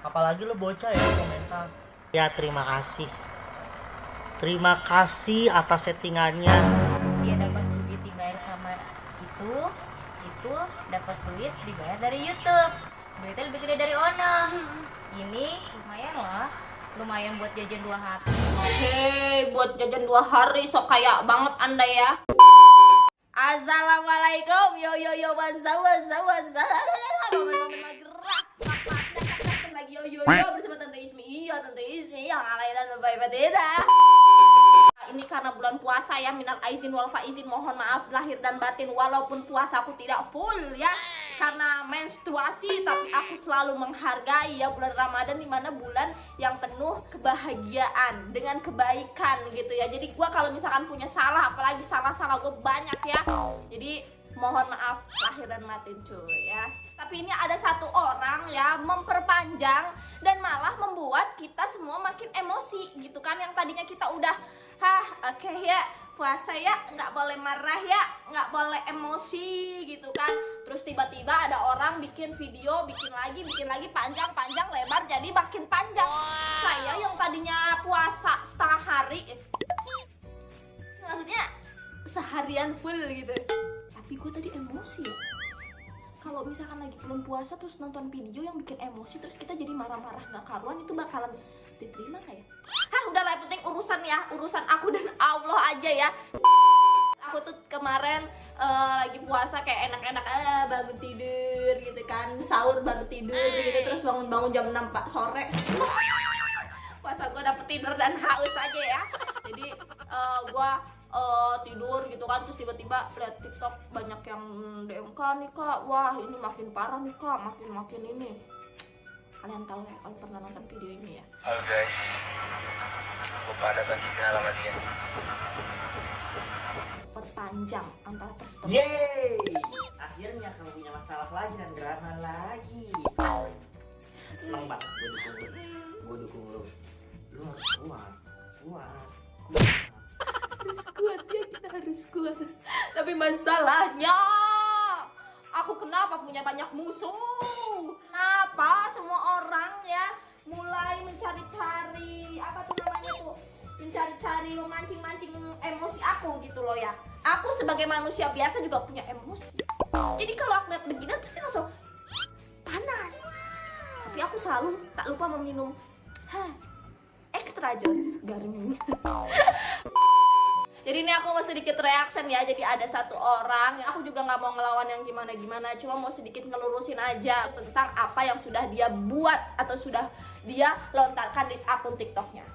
Apalagi lo bocah ya komentar. Ya terima kasih atas settingannya. Dia dapat duit dibayar sama itu dapat duit dibayar dari YouTube, duitnya lebih gede dari Ono. Ini lumayan buat jajan 2 hari. Oke, buat jajan 2 hari sok kaya banget Anda ya. Assalamualaikum, yo lagi yo bersama Tante Ismi. Tante Ismi yang alay dan lebay badeda. Ini karena bulan puasa ya, minal aizin wal faizin, mohon maaf lahir dan batin walaupun puasa aku tidak full ya karena menstruasi, tapi aku selalu menghargai ya bulan Ramadan, dimana bulan yang penuh kebahagiaan dengan kebaikan gitu ya. Jadi gua kalau misalkan punya salah, apalagi salah gue banyak ya, jadi mohon maaf lahir dan batin cuy ya. Tapi ini ada satu orang ya memperpanjang dan malah membuat kita semua makin emosi gitu kan. Yang tadinya kita udah oke ya, puasa ya, nggak boleh marah ya, nggak boleh emosi gitu kan. Terus tiba-tiba ada orang bikin video, bikin lagi panjang lebar, jadi makin panjang. Saya yang tadinya puasa setengah hari, maksudnya seharian full gitu, tapi gue tadi emosi ya. Kalau misalkan lagi belum puasa terus nonton video yang bikin emosi, terus kita jadi marah-marah nggak karuan, itu bakalan diterima nggak ya? Udahlah, yang penting urusan aku dan Allah aja ya. Aku tuh kemarin lagi puasa kayak enak-enak bangun tidur gitu kan, sahur baru tidur gitu, terus bangun jam 6 Pak sore. Puasa gue dapet tidur dan haus aja ya. Jadi gue tidur gitu kan, terus tiba-tiba lihat TikTok banyak yang DM Kak nih Kak, wah ini makin parah nih Kak, makin ini. Kalian tahu ya kalau pernah nonton video ini ya. Halo guys, lupa ada tadi alamat dia. Perpanjang antar perseteruan. Yeay, akhirnya kamu punya masalah lagi dan drama lagi. Seneng banget gue dukung lu. Lu harus kuat. Harus kuat ya, kita harus kuat. Tapi masalahnya aku kenapa punya banyak musuh? Kenapa semua orang ya mulai mencari-cari mencari-cari memancing-mancing emosi aku gitu loh ya. Aku sebagai manusia biasa juga punya emosi. Jadi kalau aku lihat begini pasti langsung panas. Tapi aku selalu tak lupa meminum extra joss garing. Jadi ini aku mau sedikit reaction ya. Jadi ada satu orang yang aku juga nggak mau ngelawan yang gimana-gimana, cuma mau sedikit ngelurusin aja tentang apa yang sudah dia buat atau sudah dia lontarkan di akun TikToknya.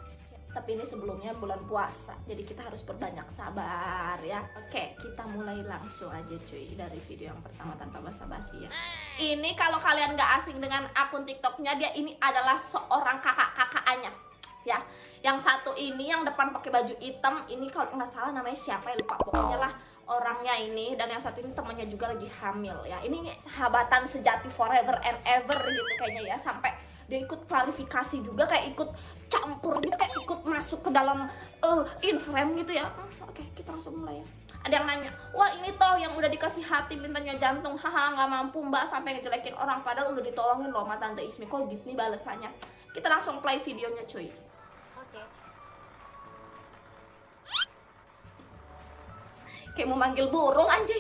Tapi ini sebelumnya bulan puasa, jadi kita harus berbanyak sabar ya. Oke, kita mulai langsung aja cuy dari video yang pertama tanpa basa-basi ya. Ini kalau kalian nggak asing dengan akun TikToknya, dia ini adalah seorang kakak-kakaknya ya. Yang satu ini yang depan pakai baju hitam ini kalau nggak salah namanya siapa ya, lupa, pokoknya lah orangnya ini. Dan yang satu ini temannya juga lagi hamil ya. Ini sahabatan sejati forever and ever gitu kayaknya ya, sampai dia ikut klarifikasi juga, kayak ikut campur gitu, kayak ikut masuk ke dalam in frame gitu ya. Oke, kita langsung mulai ya. Ada yang nanya, wah ini toh yang udah dikasih hati bintangnya jantung, haha nggak mampu mbak sampai ngejelekin orang, padahal udah ditolongin loh sama Tante Ismi, kok gitu nih balasannya. Kita langsung play videonya cuy. Kayak mau manggil burung anjing.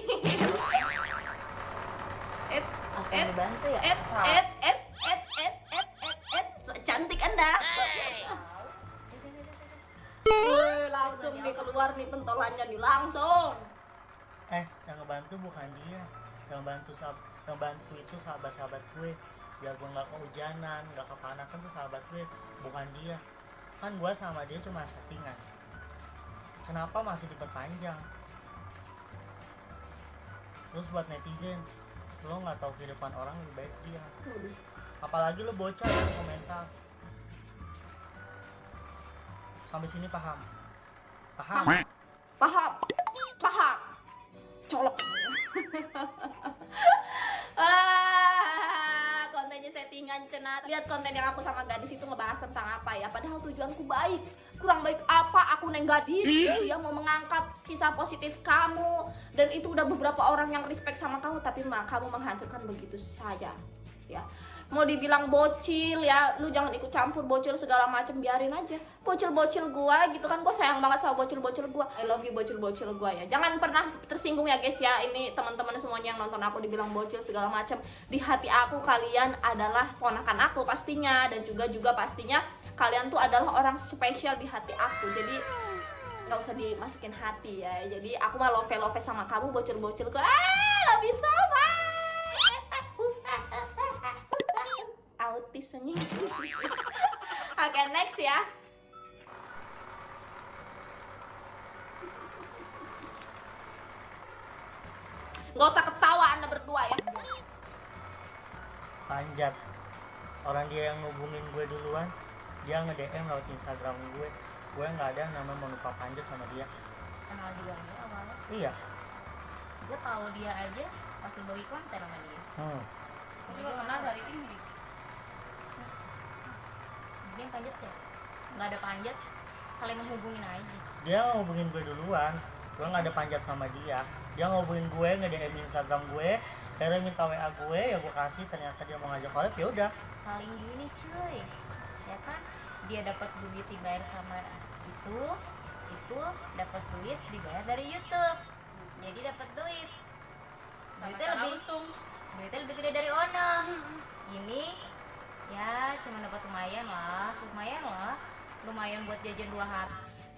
Apa yang dibantu ya? So cantik Anda. Langsung nih keluar nih pentolannya nih langsung. Yang ngebantu bukan dia. Yang bantu itu sahabat-sahabat gue. Biar gue nggak kehujanan, nggak kepanasan, tuh sahabat gue, bukan dia. Kan gue sama dia cuma settingan. Kenapa masih diperpanjang? Terus buat netizen, lo nggak tahu kehidupan orang lebih baik dia. Apalagi lo bocah yang komentar. Sampai sini paham? Paham. Colok. Kontennya settingan cenat. Lihat konten yang aku sama gadis itu ngebahas tentang apa ya, padahal tujuanku baik. Kurang baik apa aku neng gadis gitu ya, mau mengangkat kisah positif kamu, dan itu udah beberapa orang yang respect sama kamu, tapi kamu menghancurkan begitu saja ya. mau dibilang bocil ya, lu jangan ikut campur bocil segala macem, biarin aja bocil-bocil gua gitu kan. Gua sayang banget sama bocil-bocil gua, I love you bocil-bocil gua ya. Jangan pernah tersinggung ya guys ya, ini teman-teman semuanya yang nonton aku dibilang bocil segala macem. Di hati aku kalian adalah ponakan aku pastinya, dan juga pastinya kalian tuh adalah orang spesial di hati aku. Jadi nggak usah dimasukin hati ya. Jadi aku mah love sama kamu bocil-bocil gua. Love you so much. Autisnya. Oke, next ya. Nggak usah ketawa Anda berdua ya. Panjat. Orang dia yang ngubungin gue duluan, dia nge-DM lewat Instagram gue nggak ada yang namanya mau lupa panjat sama dia. Kenal juga nih awalnya. Iya. Gue tahu dia aja pas bagi konten sama dia. Aku juga kenal dari ini. Mungkin panjat ya? Nggak ada panjat, saling menghubungin aja. Dia ngubungin gue duluan, gue nggak ada panjat sama dia. Dia ngubungin gue, nge-DM Instagram gue, akhirnya minta WA gue, ya gue kasih. Ternyata dia mau ngajak collab, ya udah. Saling gini cuy, ya kan? Dia dapat duit dibayar sama itu dapat duit dibayar dari YouTube, jadi dapat duit. Duitnya lebih gede dari Ono. Ini ya cuma dapat lumayan buat jajan 2 hari.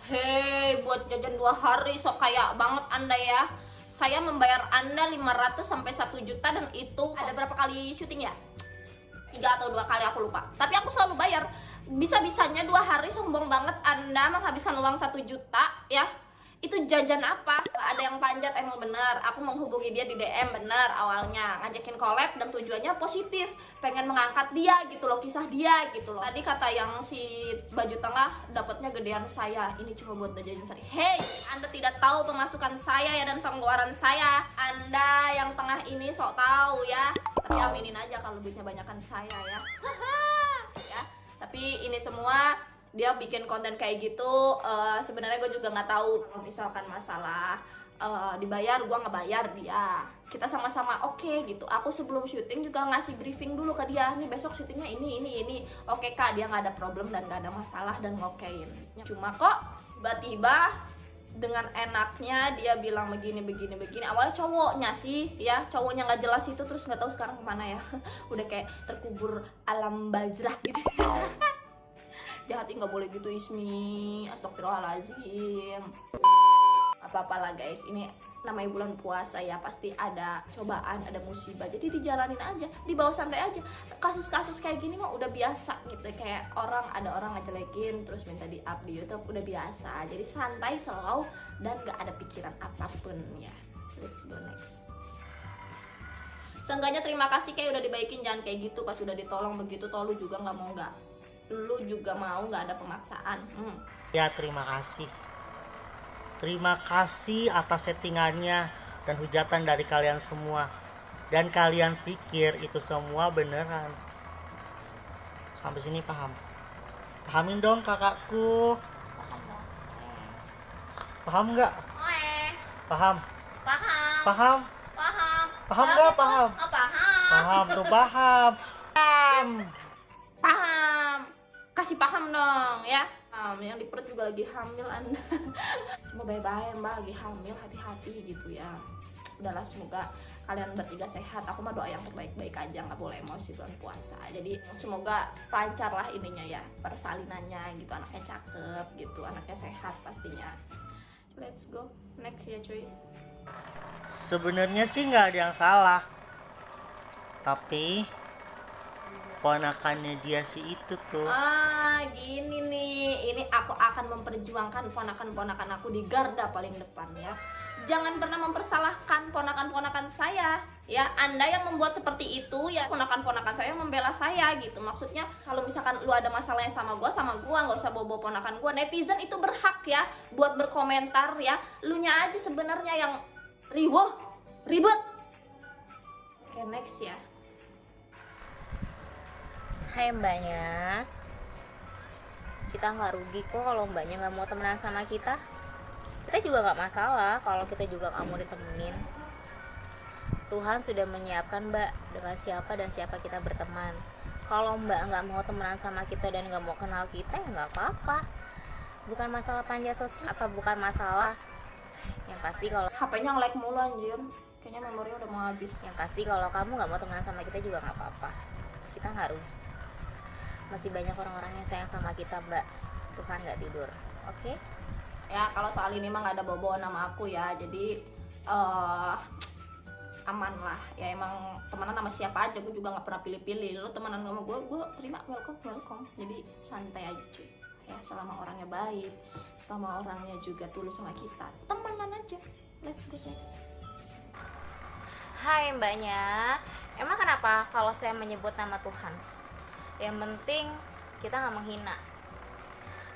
Hei, buat jajan 2 hari sok kaya banget Anda ya. Saya membayar Anda 500 sampai 1 juta, dan itu ada berapa kali syuting ya? 3 atau 2 kali aku lupa. Tapi aku selalu bayar. Bisa-bisanya 2 hari sombong banget Anda menghabiskan uang 1 juta ya. Itu jajan apa? Gak ada yang panjat, emang bener. Aku menghubungi dia di DM bener awalnya, ngajakin collab dan tujuannya positif, pengen mengangkat dia gitu loh, kisah dia gitu loh. Tadi kata yang si baju tengah dapatnya gedean saya, ini cuma buat jajan sehari. Hey, Anda tidak tahu pemasukan saya ya dan pengeluaran saya. Anda yang tengah ini sok tahu ya. Tapi aminin aja kalau duitnya banyakan saya ya. Ya. Tapi ini semua dia bikin konten kayak gitu, sebenarnya gue juga nggak tahu misalkan masalah dibayar, gue nggak bayar dia, kita sama-sama oke gitu. Aku sebelum syuting juga ngasih briefing dulu ke dia, nih besok syutingnya ini, oke kak, dia nggak ada problem dan nggak ada masalah dan ngokein. Cuma kok tiba-tiba dengan enaknya dia bilang begini. Awalnya cowoknya sih ya, cowoknya nggak jelas itu, terus nggak tahu sekarang kemana ya. Udah kayak terkubur alam bajrah gitu. Jahat nggak boleh gitu Ismi, astagfirullahaladzim. Apa-apalah guys, ini namanya bulan puasa ya, pasti ada cobaan, ada musibah, jadi dijalanin aja, dibawa santai aja. Kasus-kasus kayak gini mah udah biasa gitu, kayak ada orang ngejelekin terus minta di up di YouTube, udah biasa. Jadi santai, slow, dan gak ada pikiran apapun ya. Let's go next. Seenggaknya terima kasih kayak udah dibaikin, jangan kayak gitu pas udah ditolong begitu toh lu juga nggak mau nggak ada pemaksaan. Ya terima kasih atas settingannya dan hujatan dari kalian semua, dan kalian pikir itu semua beneran. Sampai sini pahamin dong kakakku. Paham nggak? Paham nggak? Paham tuh, Paham, kasih paham dong ya. Yang di perut juga lagi hamil Anda. Cuma bye-bye mbak, lagi hamil, hati-hati gitu ya. Udahlah, semoga kalian bertiga sehat. Aku mah doa yang terbaik-baik aja, nggak boleh emosi bulan puasa. Jadi semoga lancar lah ininya ya, persalinannya gitu. Anaknya cakep gitu, anaknya sehat pastinya. Let's go next ya cuy. Sebenarnya sih nggak ada yang salah, tapi ponakannya dia sih itu tuh. Gini nih, ini aku akan memperjuangkan ponakan-ponakan aku di garda paling depan ya. Jangan pernah mempersalahkan ponakan-ponakan saya ya. Anda yang membuat seperti itu ya, ponakan-ponakan saya yang membela saya gitu. Maksudnya kalau misalkan lu ada masalahnya sama gua nggak usah bawa ponakan gua. Netizen itu berhak ya buat berkomentar ya. Lu nya aja sebenarnya yang ribut. Oke, next ya. Hai mbaknya, kita nggak rugi kok kalau mbaknya nggak mau temenan sama kita. Kita juga nggak masalah kalau kita juga nggak mau ditemenin. Tuhan sudah menyiapkan mbak dengan siapa dan siapa kita berteman. Kalau mbak nggak mau temenan sama kita dan nggak mau kenal kita ya nggak apa-apa. Bukan masalah panja sosial atau bukan masalah. Yang pasti kalau HP-nya nge-lag mulu anjir. Kayaknya memorinya udah mau habis. yang pasti kalau kamu nggak mau temenan sama kita juga nggak apa-apa. Kita nggak rugi. Masih banyak orang-orang yang sayang sama kita, mbak. Tuhan nggak tidur. Oke? Ya kalau soal ini mah nggak ada bobo nama aku ya, jadi aman lah ya. Emang temenan sama siapa aja, gue juga nggak pernah pilih-pilih. Lo temenan sama gue terima, welcome. Jadi santai aja cuy ya, selama orangnya baik, selama orangnya juga tulus sama kita, temenan aja. Let's go next. Hai mbaknya, emang kenapa kalau saya menyebut nama Tuhan? Yang penting kita nggak menghina.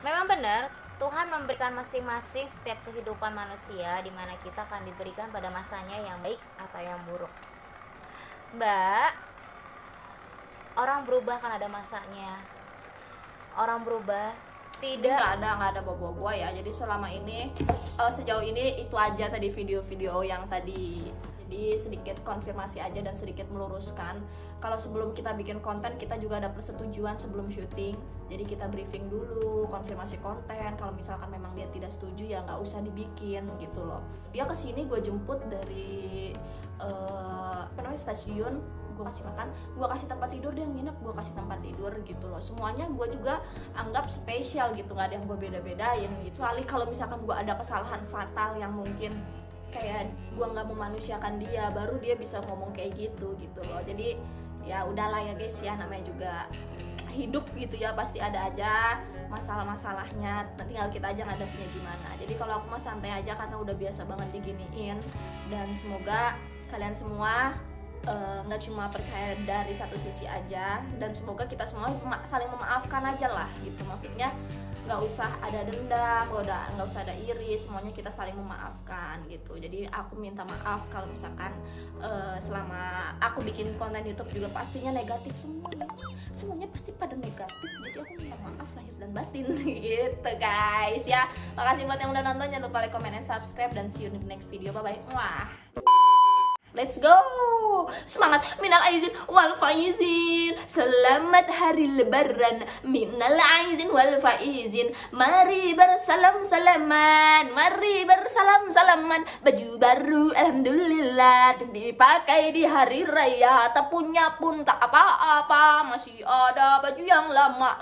Memang benar, Tuhan memberikan masing-masing setiap kehidupan manusia, di mana kita akan diberikan pada masanya yang baik atau yang buruk. Mbak, orang berubah kan ada masanya. Orang berubah tidak nggak ada bobo gue ya. Jadi selama ini sejauh ini itu aja tadi video-video yang tadi. Jadi sedikit konfirmasi aja dan sedikit meluruskan. Kalau sebelum kita bikin konten, kita juga ada persetujuan sebelum syuting. Jadi kita briefing dulu, konfirmasi konten. Kalau misalkan memang dia tidak setuju ya nggak usah dibikin gitu loh. Dia kesini gue jemput dari stasiun, gue kasih makan, gue kasih tempat tidur, dia nginep, gue kasih tempat tidur gitu loh. Semuanya gue juga anggap spesial gitu, nggak ada yang gue beda-bedain gitu. Kecuali kalau misalkan gue ada kesalahan fatal yang mungkin kayak gue nggak memanusiakan dia, baru dia bisa ngomong kayak gitu loh. Jadi ya udahlah ya guys ya, namanya juga hidup gitu ya, pasti ada aja masalah-masalahnya, tinggal kita aja ngadepinnya gimana. Jadi kalau aku mah santai aja karena udah biasa banget diginiin. Dan semoga kalian semua nggak cuma percaya dari satu sisi aja, dan semoga kita semua saling memaafkan aja lah gitu. Maksudnya nggak usah ada dendam, nggak usah ada iri, semuanya kita saling memaafkan gitu. Jadi aku minta maaf kalau misalkan selama aku bikin konten YouTube juga pastinya negatif semuanya pasti pada negatif. Jadi aku minta maaf lahir dan batin gitu guys ya. Makasih buat yang udah nonton, jangan lupa like, comment, and subscribe, dan see you in the next video. Bye bye. Wah. Let's go! Semangat! Minal aizin wal faizin. Selamat hari lebaran. Minal aizin wal faizin. Mari bersalam-salaman. Mari bersalam-salaman. Baju baru alhamdulillah untuk dipakai di hari raya. Tak punya pun tak apa-apa, masih ada baju yang lama.